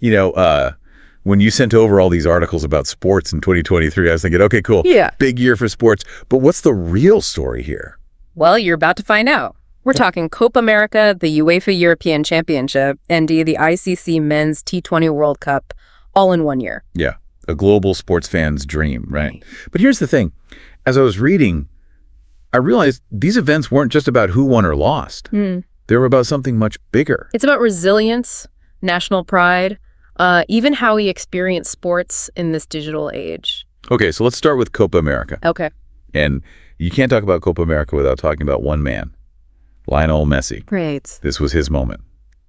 You know, when you sent over all these articles about sports in 2023, I was thinking, okay, cool. Yeah. Big year for sports. But what's the real story here? Well, you're about to find out. We're talking Copa América, the UEFA European Championship, and the ICC Men's T20 World Cup, all in 1 year. Yeah, a global sports fan's dream, right? But here's the thing. As I was reading, I realized these events weren't just about who won or lost. They were about something much bigger. It's about resilience, national pride, even how we experience sports in this digital age. Okay, so let's start with Copa América. Okay. And you can't talk about Copa América without talking about one man, Lionel Messi. Great. This was his moment.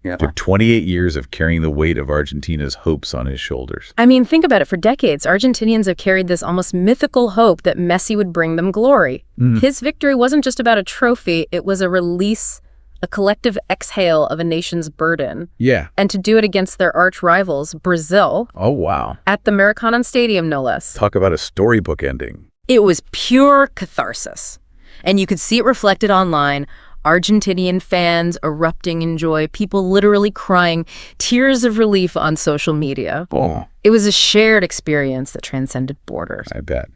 Yeah. Took 28 years of carrying the weight of Argentina's hopes on his shoulders. I mean, think about it. For decades, Argentinians have carried this almost mythical hope that Messi would bring them glory. His victory wasn't just about a trophy. It was a release, a collective exhale of a nation's burden. Yeah. And to do it against their arch rivals, Brazil. Oh, wow. At the Maracanã Stadium, no less. Talk about a storybook ending. It was pure catharsis. And you could see it reflected online. Argentinian fans erupting in joy, people literally crying, tears of relief on social media. Oh. It was a shared experience that transcended borders. I bet.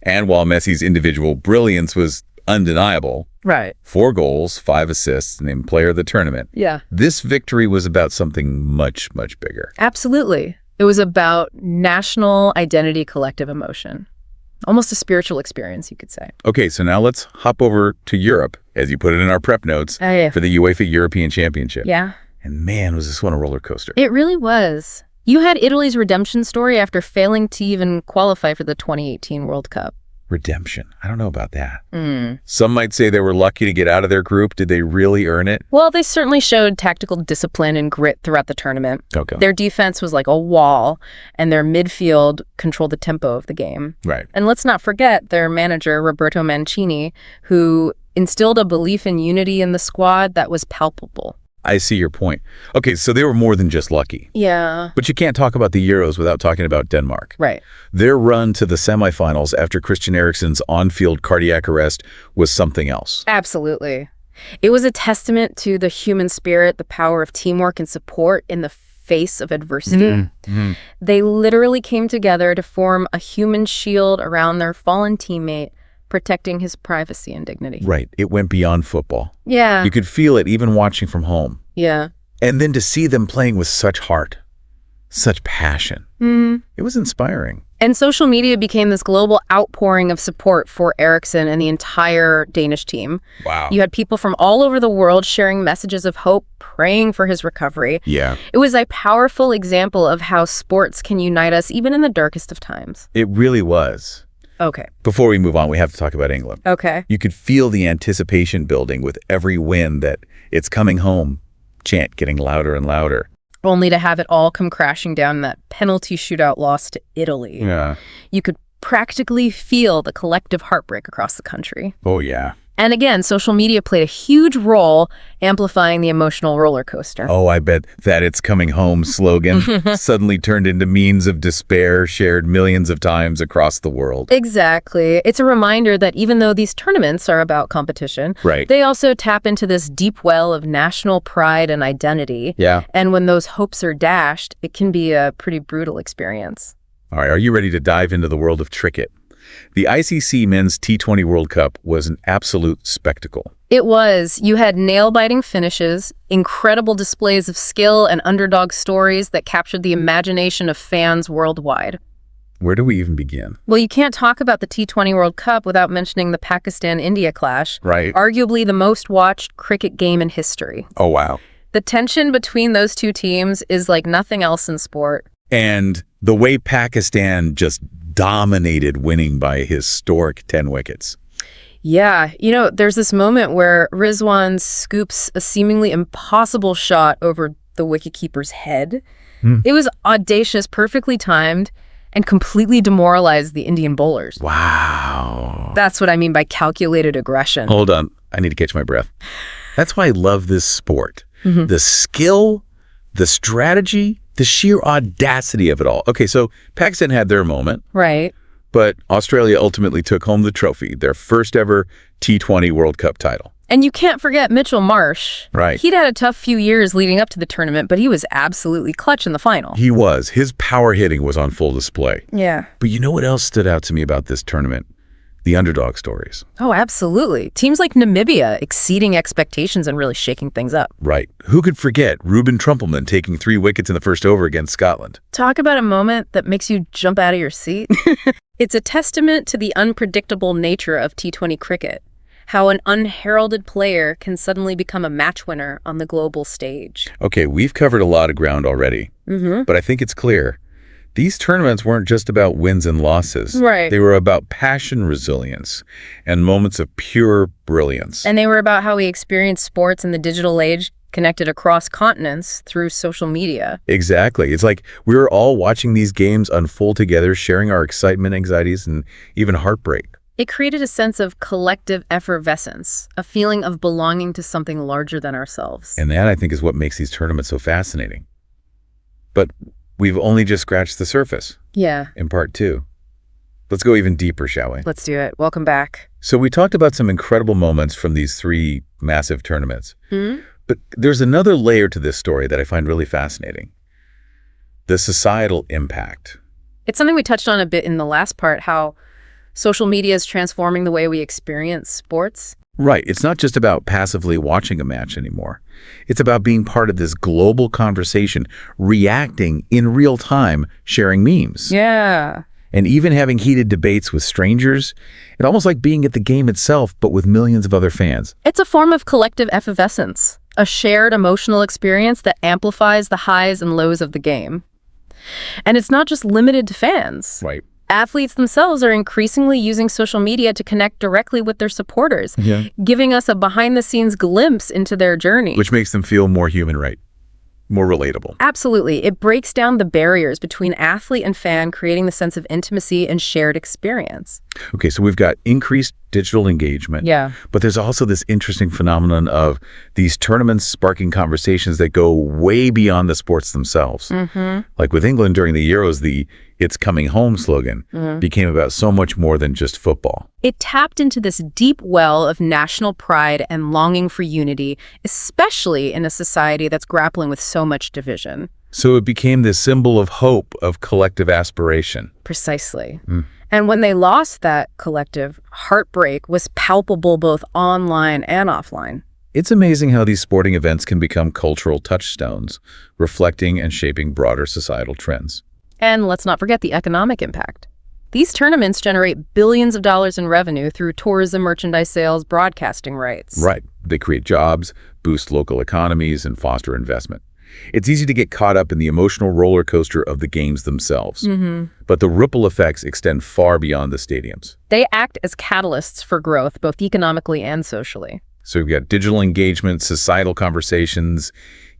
And while Messi's individual brilliance was undeniable, Right. 4 goals, 5 assists, named player of the tournament, Yeah. this victory was about something much, much bigger. Absolutely. It was about national identity, collective emotion. Almost a spiritual experience, you could say. Okay, so now let's hop over to Europe, as you put it in our prep notes, Oh, yeah. for the UEFA European Championship. Yeah. And man, was this one a roller coaster. It really was. You had Italy's redemption story after failing to even qualify for the 2018 World Cup. Redemption. I don't know about that. Some might say they were lucky to get out of their group. Did they really earn it? Well, they certainly showed tactical discipline and grit throughout the tournament. Okay. Their defense was like a wall, and their midfield controlled the tempo of the game. Right. And let's not forget their manager, Roberto Mancini, who instilled a belief in unity in the squad that was palpable. I see your point. Okay, so they were more than just lucky. Yeah. But you can't talk about the Euros without talking about Denmark. Right. Their run to the semifinals after Christian Eriksen's on-field cardiac arrest was something else. Absolutely. It was a testament to the human spirit, the power of teamwork and support in the face of adversity. They literally came together to form a human shield around their fallen teammate, protecting his privacy and dignity. Right. It went beyond football. Yeah. You could feel it even watching from home. Yeah. And then to see them playing with such heart, such passion, it was inspiring. And social media became this global outpouring of support for Eriksen and the entire Danish team. Wow. You had people from all over the world sharing messages of hope, praying for his recovery. Yeah. It was a powerful example of how sports can unite us even in the darkest of times. It really was. Okay. Before we move on, we have to talk about England. Okay. You could feel the anticipation building with every win, that it's coming home chant getting louder and louder. Only to have it all come crashing down in that penalty shootout loss to Italy. Yeah. You could practically feel the collective heartbreak across the country. Oh, yeah. And again, social media played a huge role amplifying the emotional roller coaster. Oh, I bet that "it's coming home" slogan suddenly turned into memes of despair shared millions of times across the world. Exactly. It's a reminder that even though these tournaments are about competition, Right. they also tap into this deep well of national pride and identity. Yeah. And when those hopes are dashed, it can be a pretty brutal experience. All right, are you ready to dive into the world of cricket? The ICC Men's T20 World Cup was an absolute spectacle. It was. You had nail-biting finishes, incredible displays of skill, and underdog stories that captured the imagination of fans worldwide. Where do we even begin? Well, you can't talk about the T20 World Cup without mentioning the Pakistan-India clash, Right. arguably the most watched cricket game in history. Oh, wow. The tension between those two teams is like nothing else in sport. And the way Pakistan just dominated, winning by a historic 10 wickets. Yeah, you know, there's this moment where Rizwan scoops a seemingly impossible shot over the wicketkeeper's head. It was audacious, perfectly timed, and completely demoralized the Indian bowlers. Wow. That's what I mean by calculated aggression. Hold on. I need to catch my breath. That's why I love this sport. The skill, the strategy, the sheer audacity of it all. Okay, so Pakistan had their moment, Right. but Australia ultimately took home the trophy, their first ever T20 World Cup title. And you can't forget Mitchell Marsh. Right. He'd had a tough few years leading up to the tournament, but he was absolutely clutch in the final. He was. His power hitting was on full display. Yeah. But you know what else stood out to me about this tournament? The underdog stories. Oh, absolutely. Teams like Namibia exceeding expectations and really shaking things up. Right. Who could forget Ruben Trumpelman taking 3 wickets in the first over against Scotland? Talk about a moment that makes you jump out of your seat. It's a testament to the unpredictable nature of T20 cricket. How an unheralded player can suddenly become a match winner on the global stage. Okay, we've covered a lot of ground already, but I think it's clear. These tournaments weren't just about wins and losses. Right. They were about passion, resilience, and moments of pure brilliance. And they were about how we experience sports in the digital age, connected across continents through social media. Exactly. It's like we were all watching these games unfold together, sharing our excitement, anxieties, and even heartbreak. It created a sense of collective effervescence, a feeling of belonging to something larger than ourselves. And that, I think, is what makes these tournaments so fascinating. But we've only just scratched the surface. Yeah. In part 2. Let's go even deeper, shall we? Let's do it. Welcome back. So we talked about some incredible moments from these 3 massive tournaments. But there's another layer to this story that I find really fascinating. The societal impact. It's something we touched on a bit in the last part, how social media is transforming the way we experience sports. Right. It's not just about passively watching a match anymore. It's about being part of this global conversation, reacting in real time, sharing memes. Yeah. And even having heated debates with strangers. It's almost like being at the game itself, but with millions of other fans. It's a form of collective effervescence, a shared emotional experience that amplifies the highs and lows of the game. And it's not just limited to fans. Right. Athletes themselves are increasingly using social media to connect directly with their supporters, giving us a behind-the-scenes glimpse into their journey. Which makes them feel more human, right? More relatable. Absolutely. It breaks down the barriers between athlete and fan, creating the sense of intimacy and shared experience. Okay, so we've got increased digital engagement. Yeah. But there's also this interesting phenomenon of these tournaments sparking conversations that go way beyond the sports themselves. Like with England during the Euros, the "It's coming home" slogan became about so much more than just football. It tapped into this deep well of national pride and longing for unity, especially in a society that's grappling with so much division. So it became this symbol of hope, of collective aspiration. Precisely. And when they lost that collective, heartbreak was palpable both online and offline. It's amazing how these sporting events can become cultural touchstones, reflecting and shaping broader societal trends. And let's not forget the economic impact. These tournaments generate billions of dollars in revenue through tourism, merchandise sales, broadcasting rights. Right. They create jobs, boost local economies, and foster investment. It's easy to get caught up in the emotional roller coaster of the games themselves. But the ripple effects extend far beyond the stadiums. They act as catalysts for growth, both economically and socially. So we've got digital engagement, societal conversations,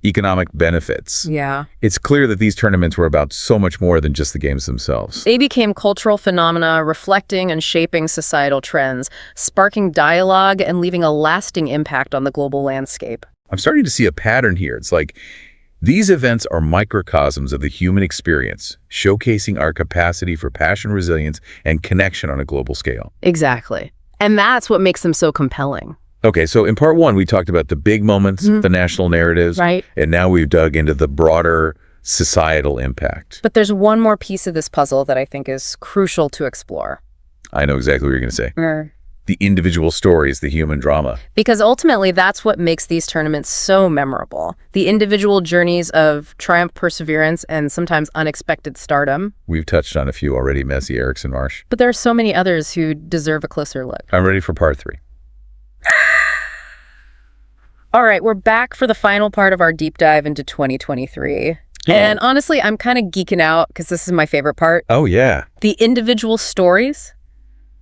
economic benefits. Yeah. It's clear that these tournaments were about so much more than just the games themselves. They became cultural phenomena, reflecting and shaping societal trends, sparking dialogue and leaving a lasting impact on the global landscape. I'm starting to see a pattern here. It's like these events are microcosms of the human experience, showcasing our capacity for passion, resilience, and connection on a global scale. Exactly. And that's what makes them so compelling. Okay, so in part 1, we talked about the big moments, the national narratives, right? And now we've dug into the broader societal impact. But there's one more piece of this puzzle that I think is crucial to explore. I know exactly what you're going to say. The individual stories, the human drama. Because ultimately, that's what makes these tournaments so memorable. The individual journeys of triumph, perseverance, and sometimes unexpected stardom. We've touched on a few already, Messi, Eriksson, Marsh. But there are so many others who deserve a closer look. I'm ready for part 3. All right, we're back for the final part of our deep dive into 2023. And honestly, I'm kind of geeking out because this is my favorite part. Oh, yeah. The individual stories,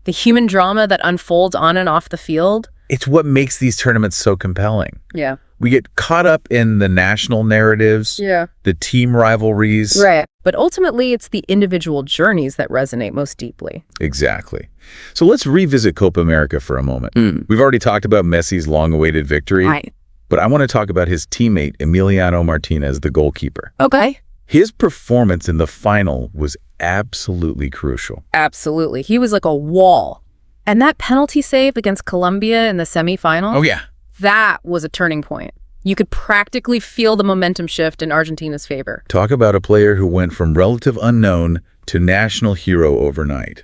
the human drama that unfolds on and off the field. It's what makes these tournaments so compelling. Yeah. We get caught up in the national narratives, the team rivalries. Right. But ultimately, it's the individual journeys that resonate most deeply. Exactly. So let's revisit Copa America for a moment. We've already talked about Messi's long-awaited victory. Right. But I want to talk about his teammate, Emiliano Martinez, the goalkeeper. Okay. His performance in the final was absolutely crucial. Absolutely. He was like a wall. And that penalty save against Colombia in the semifinal? Oh, yeah. That was a turning point. You could practically feel the momentum shift in Argentina's favor. Talk about a player who went from relative unknown to national hero overnight.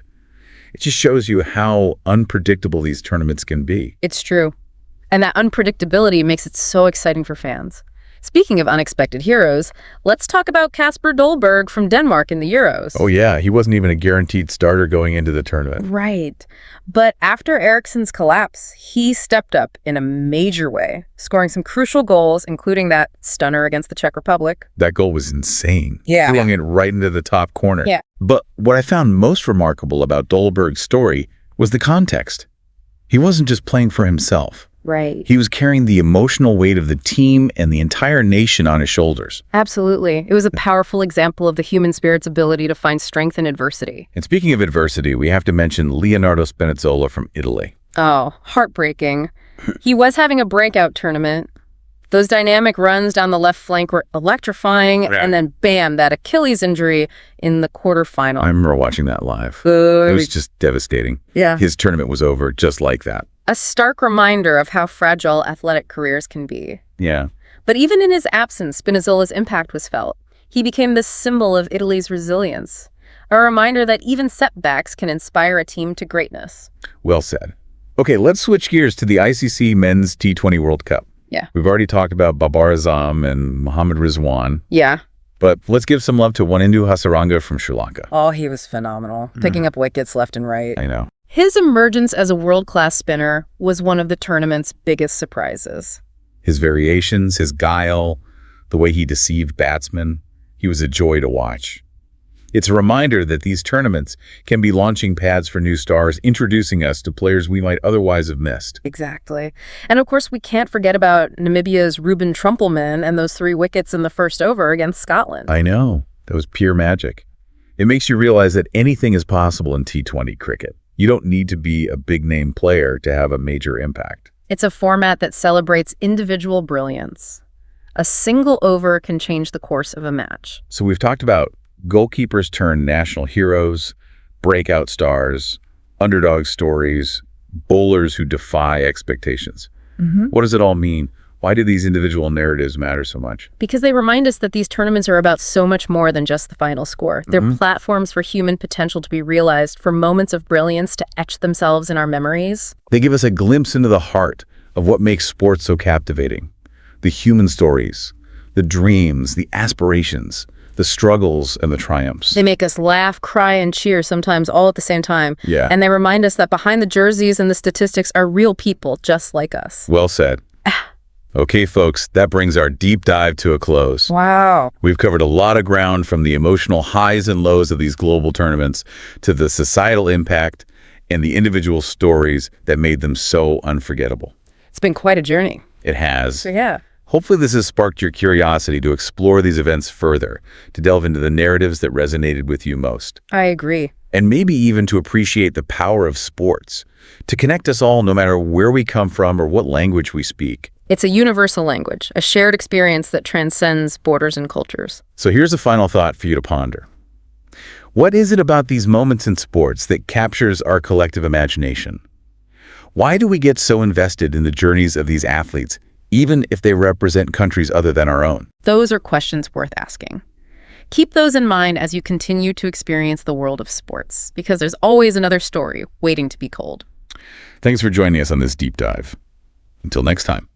It just shows you how unpredictable these tournaments can be. It's true. And that unpredictability makes it so exciting for fans. Speaking of unexpected heroes, let's talk about Kasper Dolberg from Denmark in the Euros. Oh yeah, he wasn't even a guaranteed starter going into the tournament. Right. But after Eriksen's collapse, he stepped up in a major way, scoring some crucial goals, including that stunner against the Czech Republic. That goal was insane. Yeah. Flung it right into the top corner. Yeah. But what I found most remarkable about Dolberg's story was the context. He wasn't just playing for himself. Right. He was carrying the emotional weight of the team and the entire nation on his shoulders. Absolutely. It was a powerful example of the human spirit's ability to find strength in adversity. And speaking of adversity, we have to mention Leonardo Spinazzola from Italy. Oh, heartbreaking. He was having a breakout tournament. Those dynamic runs down the left flank were electrifying, Yeah. and then bam, that Achilles injury in the quarterfinal. I remember watching that live. It was just devastating. Yeah. His tournament was over just like that. A stark reminder of how fragile athletic careers can be. Yeah. But even in his absence, Spinazzola's impact was felt. He became the symbol of Italy's resilience, a reminder that even setbacks can inspire a team to greatness. Well said. Okay, let's switch gears to the ICC Men's T20 World Cup. Yeah. We've already talked about Babar Azam and Mohammad Rizwan, Yeah. but let's give some love to Wanindu Hasaranga from Sri Lanka. Oh, he was phenomenal, picking up wickets left and right. I know. His emergence as a world-class spinner was one of the tournament's biggest surprises. His variations, his guile, the way he deceived batsmen, he was a joy to watch. It's a reminder that these tournaments can be launching pads for new stars, introducing us to players we might otherwise have missed. Exactly. And of course, we can't forget about Namibia's Ruben Trumpelman and those 3 wickets in the first over against Scotland. I know. That was pure magic. It makes you realize that anything is possible in T20 cricket. You don't need to be a big-name player to have a major impact. It's a format that celebrates individual brilliance. A single over can change the course of a match. So we've talked about goalkeepers turn national heroes, breakout stars, underdog stories, bowlers who defy expectations. What does it all mean? Why do these individual narratives matter so much? Because they remind us that these tournaments are about so much more than just the final score. They're platforms for human potential to be realized, for moments of brilliance to etch themselves in our memories. They give us a glimpse into the heart of what makes sports so captivating. The human stories, the dreams, the aspirations, the struggles and the triumphs. They make us laugh, cry, and cheer, sometimes all at the same time. Yeah. And they remind us that behind the jerseys and the statistics are real people just like us. Well said. Okay, folks, that brings our deep dive to a close. Wow. We've covered a lot of ground, from the emotional highs and lows of these global tournaments to the societal impact and the individual stories that made them so unforgettable. It's been quite a journey. It has. So yeah. Hopefully this has sparked your curiosity to explore these events further, to delve into the narratives that resonated with you most, I agree. and maybe even to appreciate the power of sports, to connect us all no matter where we come from or what language we speak. It's a universal language, a shared experience that transcends borders and cultures. So here's a final thought for you to ponder. What is it about these moments in sports that captures our collective imagination? Why do we get so invested in the journeys of these athletes, even if they represent countries other than our own? Those are questions worth asking. Keep those in mind as you continue to experience the world of sports, because there's always another story waiting to be told. Thanks for joining us on this deep dive. Until next time.